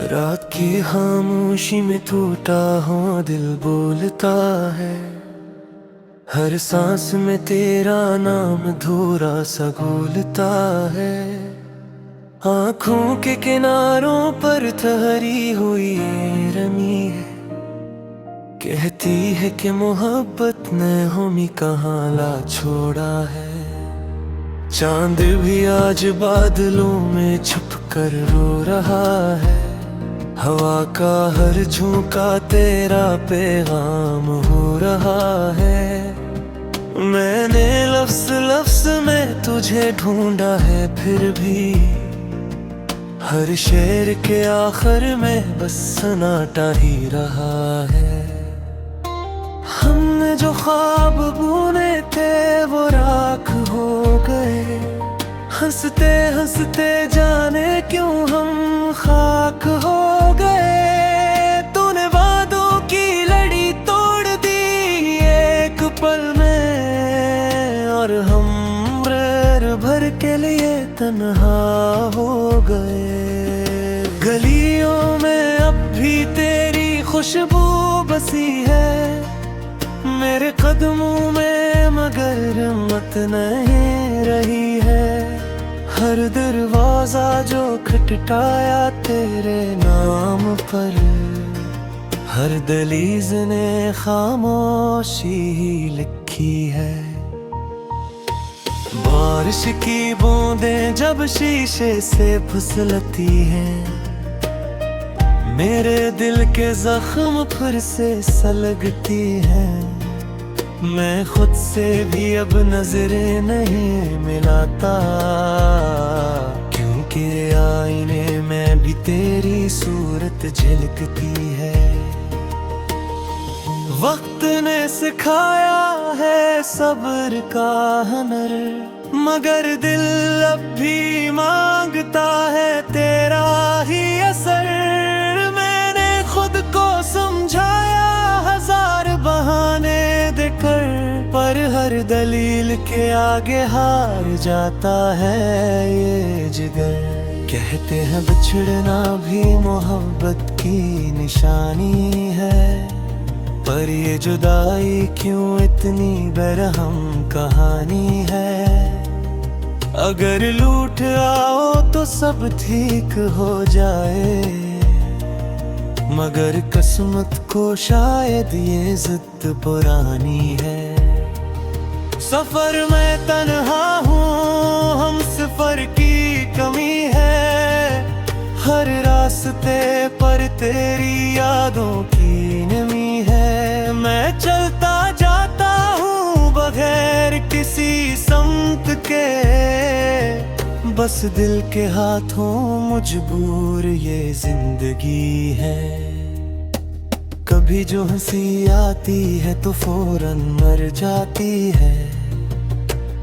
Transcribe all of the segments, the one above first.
रात की खामोशी में टूटा हो दिल बोलता है। हर सांस में तेरा नाम धूरा सा घूलता है। आँखों के किनारों पर ठहरी हुई ये रमी है। कहती है कि मोहब्बत ने हमें कहाँ ला छोड़ा है। चांद भी आज बादलों में छुप कर रो रहा है। हवा का हर झोंका तेरा पैगाम हो रहा है। मैंने लफ्ज़ लफ्ज़ में तुझे ढूंढा है, फिर भी हर शेर के आखिर में बस सन्नाटा ही रहा है। हमने जो ख्वाब बुने थे वो राख हो गए। हंसते हंसते जाने क्यों हम खाक हो गए। तूने वादों की लड़ी तोड़ दी एक पल में, और हम रैर भर के लिए तन्हा हो गए। गलियों में अब भी तेरी खुशबू बसी है मेरे कदमों में, मगर मत नहीं रही है। हर दरवाजा जो खटखटाया तेरे नाम पर, हर दहलीज ने खामोशी ही लिखी है। बारिश की बूंदें जब शीशे से फिसलती हैं, मेरे दिल के जख्म फिर से सलगती हैं। मैं खुद से भी अब नजरें नहीं मिलाता, क्योंकि आईने में भी तेरी सूरत झलकती है। वक्त ने सिखाया है सब्र का हुनर, मगर दिल अब भी मांगता है तेरा ही असर। मैंने खुद को समझाया हजार बहाने देकर, पर हर दलील के आगे हार जाता है ये जिगर। कहते हैं बिछड़ना भी मोहब्बत की निशानी है, पर ये जुदाई क्यों इतनी बेरहम कहानी है। अगर लूट आओ तो सब ठीक हो जाए, मगर किस्मत को शायद ये जिद पुरानी है। सफर में तन्हा हूँ, हम सफर की कमी है। हर रास्ते पर तेरी यादों की नमी है। मैं चलता जाता हूँ बगैर किसी समत के, बस दिल के हाथों मजबूर ये जिंदगी है। कभी जो हंसी आती है तो फौरन मर जाती है।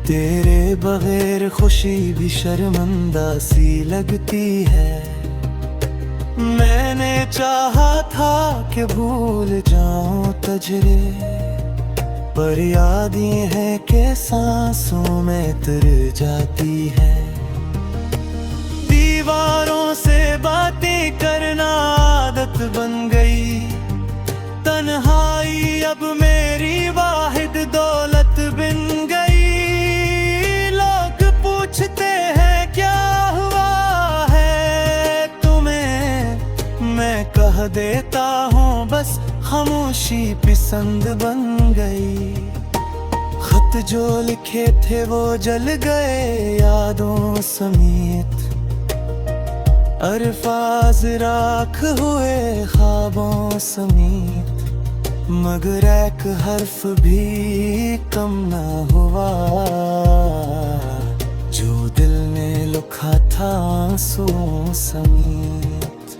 तेरे बगैर खुशी भी शर्मिंदा सी लगती है। मैंने चाहा था कि भूल जाऊं तजरे, पर याद ये है कि सांसों में तर जाती है। दीवारों से बातें करना आदत बन गई, तन्हाई अब मेरी वाहिद दौलत बिन गई। लोग पूछते हैं क्या हुआ है तुम्हें, मैं कह देता हूँ बस खामोशी पसंद बन गई। खत जो लिखे थे वो जल गए यादों समेत, अल्फाज राख हुए ख्वाबों समेत। मगर एक हर्फ भी कम ना हुआ जो दिल ने लिखा था आंसुओं समेत।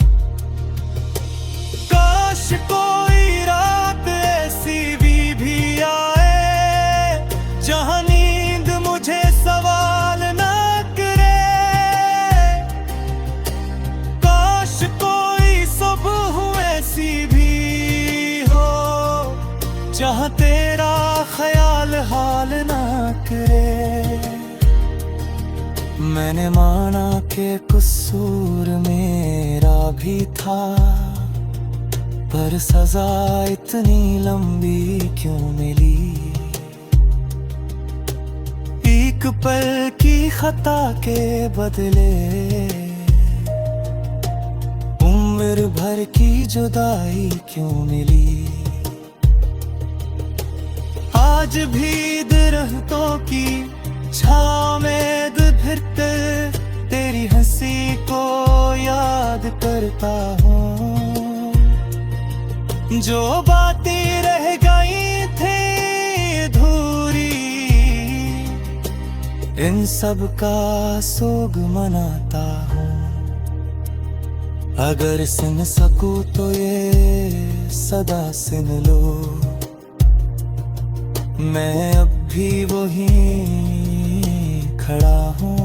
काश कोई रात ऐसी भी आए, जहां नींद मुझे सवाल ना करे। काश कोई सुबह ऐसी भी हो, जहाँ तेरा ख्याल हाल ना करे। मैंने माना कि कुछ कसूर मेरा भी था, पर सजा इतनी लंबी क्यों मिली। एक पल की खता के बदले उम्र भर की जुदाई क्यों मिली। आज भी दरख्तों की छाँव में फिरते तेरी हंसी को याद करता हूँ। जो बातें रह गई थी अधूरी, इन सब का सोग मनाता हूँ। अगर सुन सकूं तो ये सदा सुन लो, मैं अब भी वहीं खड़ा हूँ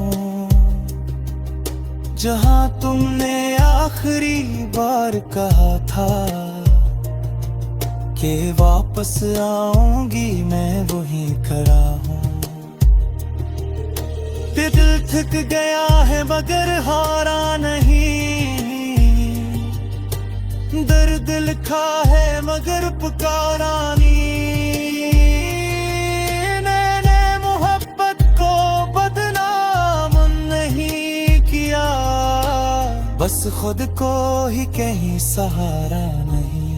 जहाँ तुमने आखिरी बार कहा था कि वापस आऊंगी, मैं वहीं खड़ा हूँ। दिल थक गया है मगर हारा नहीं, दर्द लिखा है मगर पुकारा नहीं। बस खुद को ही कहीं सहारा नहीं।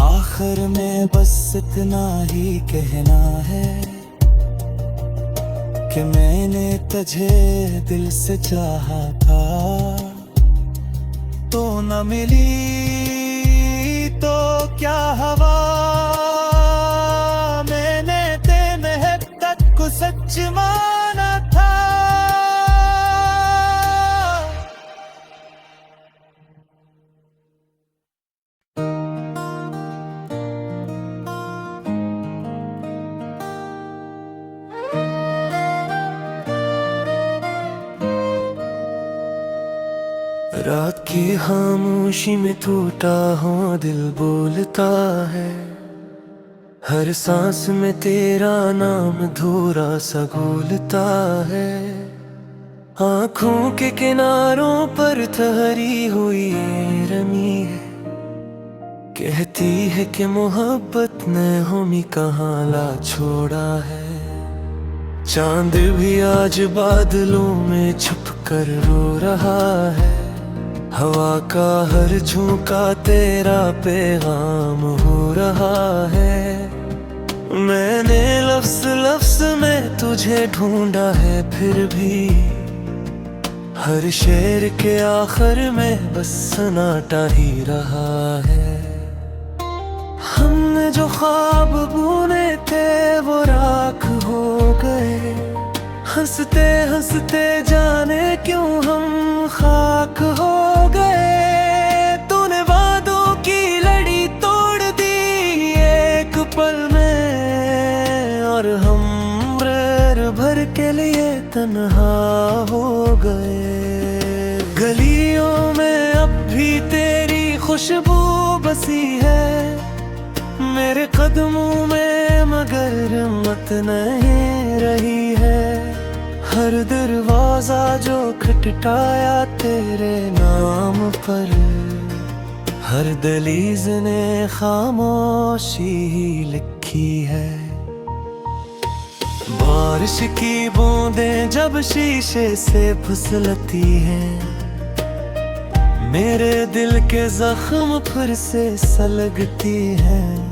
आखिर में बस इतना ही कहना है कि मैंने तुझे दिल से चाहा था, तो न मिली तो क्या हवा। मैंने तेरे मोहब्बत को सच माना था। रात की खामोशी में टूटा हुआ दिल बोलता है, हर सांस में तेरा नाम धूरा सा घोलता है। आँखों के किनारों पर ठहरी हुई रमी है, कहती है कि मोहब्बत ने हमें कहाँ ला छोड़ा है। चांद भी आज बादलों में छुप कर रो रहा है, हवा का हर झोंका तेरा पैगाम हो रहा है। मैंने लफ्ज़ लफ्ज़ में तुझे ढूंढा है, फिर भी हर शेर के आखिर में बस सन्नाटा ही रहा है। हमने जो ख्वाब बुने थे वो राख हो गए, हंसते हंसते जाने क्यों हम खाक हो गए। तूने वादों की लड़ी तोड़ दी एक पल में, और हम रर भर के लिए तन्हा हो गए। गलियों में अब भी तेरी खुशबू बसी है, मेरे कदमों में मगर मत नहीं रही है। हर दरवाजा जो खटखटाया तेरे नाम पर, हर दहलीज ने खामोशी ही लिखी है। बारिश की बूंदें जब शीशे से फिसलती हैं, मेरे दिल के जख्म फिर से सलगती हैं।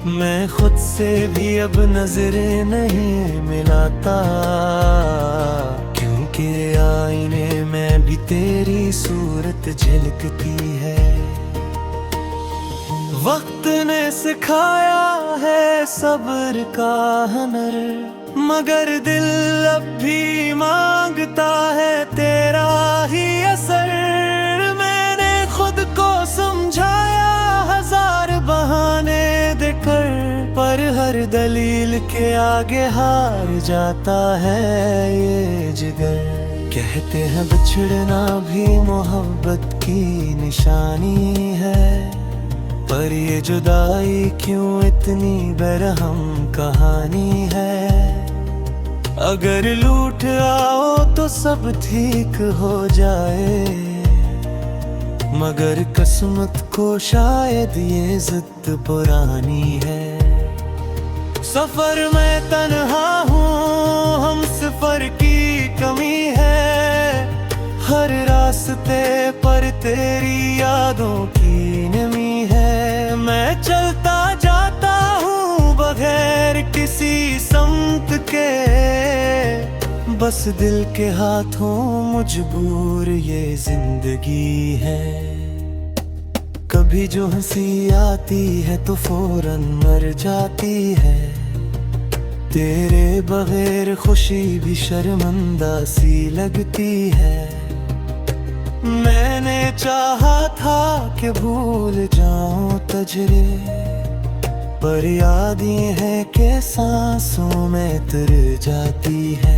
मैं खुद से भी अब नजरें नहीं मिलाता, क्योंकि आईने में भी तेरी सूरत झलकती है। वक्त ने सिखाया है सब्र का हुनर, मगर दिल अब भी मांगता है तेरा ही असर। मैंने खुद को समझाया हजार बहाने देकर, पर हर दलील के आगे हार जाता है ये जिगर। कहते हैं बिछड़ना भी मोहब्बत की निशानी है, पर ये जुदाई क्यों इतनी बेरहम कहानी है। अगर लूट आओ तो सब ठीक हो जाए, मगर किस्मत को शायद ये जिद पुरानी है। सफर में तन्हा हूँ, हम सफर की कमी है, हर रास्ते पर तेरी यादों की नमी है। मैं चलता जाता हूँ बगैर किसी समत के, बस दिल के हाथों मजबूर ये जिंदगी है। कभी जो हंसी आती है तो फौरन मर जाती है, तेरे बगैर खुशी भी शर्मिंदा सी लगती है। मैंने चाहा था कि भूल जाऊं तजरे, पर याद ये है कि सांसों में तर जाती है।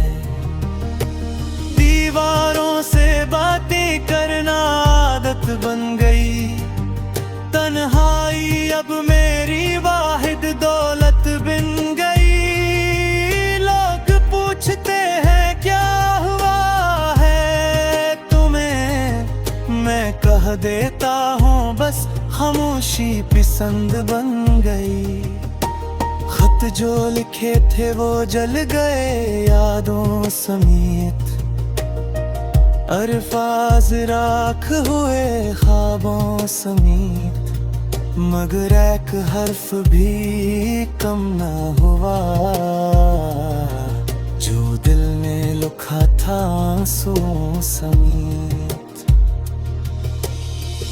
दीवारों से बातें करना आदत बन गई, तन्हाई अब मेरी वाहिद दौलत बिन गई। लोग पूछते हैं क्या हुआ है तुम्हें, मैं कह देता हूँ बस खामोशी पसंद बन गई। खत जो लिखे थे वो जल गए यादों समेत, अल्फाज राख हुए ख्वाबों समेत, मगर एक हर्फ भी कम ना हुआ जो दिल में लिखा था आंसुओं समेत।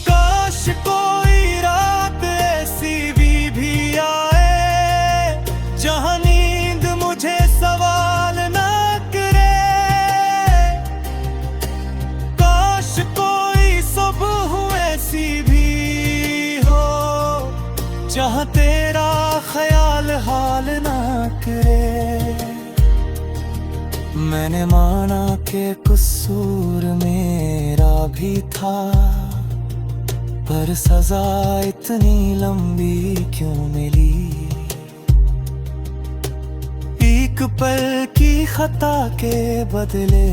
काश कोई रात ऐसी भी आए जहां नींद मुझे सवाल ना करे, काश कोई सुबह ऐसी भी हो जहां तेरा ख्याल हाल ना करे। मैंने माना कि कसूर मेरा भी था, पर सजा इतनी लंबी क्यों मिली। एक पल की खता के बदले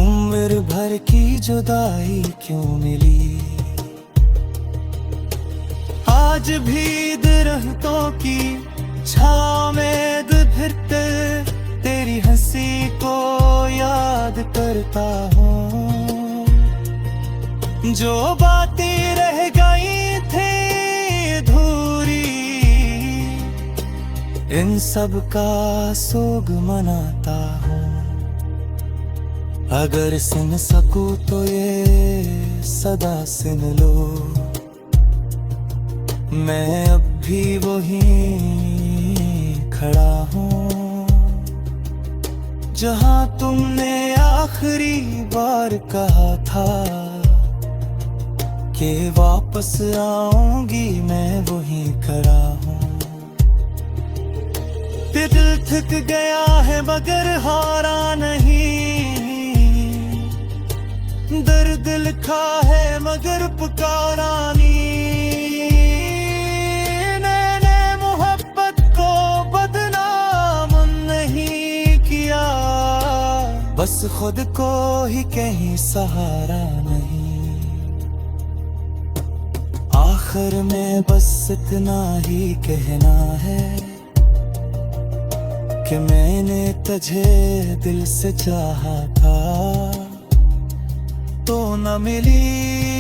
उम्र भर की जुदाई क्यों मिली। आज भी दरख्तों की छाँव में फिरते तेरी हंसी को याद करता हूँ, जो बातें रह गई थी अधूरी, इन सब का सोग मनाता हूँ। अगर सुन सकूं तो ये सदा सुन लो, मैं अब भी वहीं खड़ा हूँ जहाँ तुमने आखिरी बार कहा था कि वापस आऊंगी, मैं वहीं खड़ा हूँ। दिल थक गया है मगर हारा नहीं, दर्द लिखा है मगर पुकारा नहीं। मैंने मोहब्बत को बदनाम नहीं किया, बस खुद को ही कहीं सहारा नहीं। आखिर में बस इतना ही कहना है कि मैंने तुझे दिल से चाहा था तो न मिली